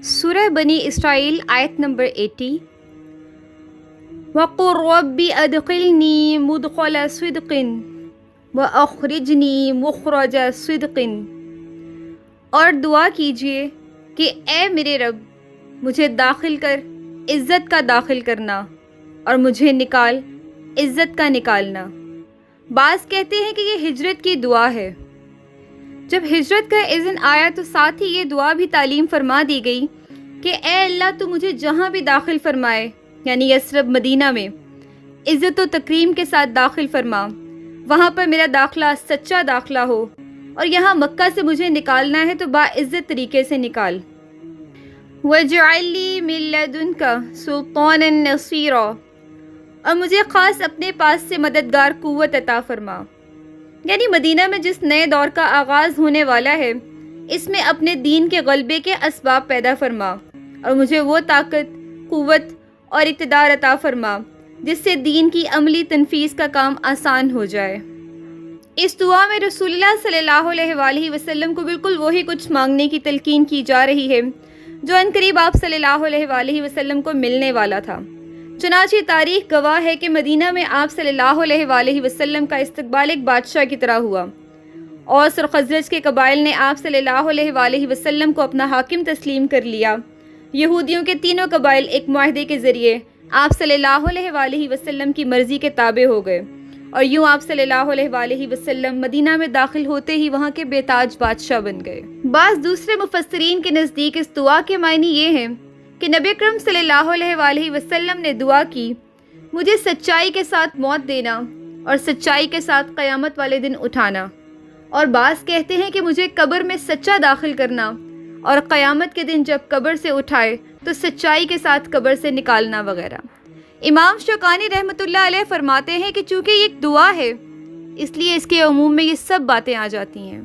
سورہ بنی اسرائیل آیت نمبر 80۔ وَقُلْ رَبِّ أَدْخِلْنِي مُدْخَلَ صِدْقٍ وَأَخْرِجْنِي مُخْرَجَ صِدْقٍ، اور دعا کیجئے کہ اے میرے رب مجھے داخل کر عزت کا داخل کرنا اور مجھے نکال عزت کا نکالنا۔ بعض کہتے ہیں کہ یہ ہجرت کی دعا ہے۔ جب ہجرت کا اذن آیا تو ساتھ ہی یہ دعا بھی تعلیم فرما دی گئی کہ اے اللہ تو مجھے جہاں بھی داخل فرمائے، یعنی یثرب مدینہ میں عزت و تکریم کے ساتھ داخل فرما، وہاں پر میرا داخلہ سچا داخلہ ہو، اور یہاں مکہ سے مجھے نکالنا ہے تو باعزت طریقے سے نکال۔ وَاجْعَل لِّي مِن لَّدُنكَ سُلْطَانًا نَصِيرًا، اور مجھے خاص اپنے پاس سے مددگار قوت عطا فرما۔ یعنی مدینہ میں جس نئے دور کا آغاز ہونے والا ہے، اس میں اپنے دین کے غلبے کے اسباب پیدا فرما، اور مجھے وہ طاقت، قوت اور اقتدار عطا فرما جس سے دین کی عملی تنفیذ کا کام آسان ہو جائے۔ اس دعا میں رسول اللہ صلی اللہ علیہ وآلہ وسلم کو بالکل وہی کچھ مانگنے کی تلقین کی جا رہی ہے جو عنقریب آپ صلی اللہ علیہ وآلہ وسلم کو ملنے والا تھا۔ چنانچہ تاریخ گواہ ہے کہ مدینہ میں آپ صلی اللہ علیہ وآلہ وسلم کا استقبال ایک بادشاہ کی طرح ہوا۔ اوس اور خزرج کے قبائل نے آپ صلی اللہ علیہ وآلہ وسلم کو اپنا حاکم تسلیم کر لیا۔ یہودیوں کے تینوں قبائل ایک معاہدے کے ذریعے آپ صلی اللہ علیہ وآلہ وسلم کی مرضی کے تابع ہو گئے، اور یوں آپ صلی اللہ علیہ وآلہ وسلم مدینہ میں داخل ہوتے ہی وہاں کے بے تاج بادشاہ بن گئے۔ بعض دوسرے مفسرین کے نزدیک اس دعا کے معنی یہ ہیں کہ نبی اکرم صلی اللہ علیہ وآلہ وسلم نے دعا کی، مجھے سچائی کے ساتھ موت دینا اور سچائی کے ساتھ قیامت والے دن اٹھانا، اور بعض کہتے ہیں کہ مجھے قبر میں سچا داخل کرنا اور قیامت کے دن جب قبر سے اٹھائے تو سچائی کے ساتھ قبر سے نکالنا وغیرہ۔ امام شوکانی رحمۃ اللہ علیہ فرماتے ہیں کہ چونکہ یہ ایک دعا ہے اس لیے اس کے عموم میں یہ سب باتیں آ جاتی ہیں۔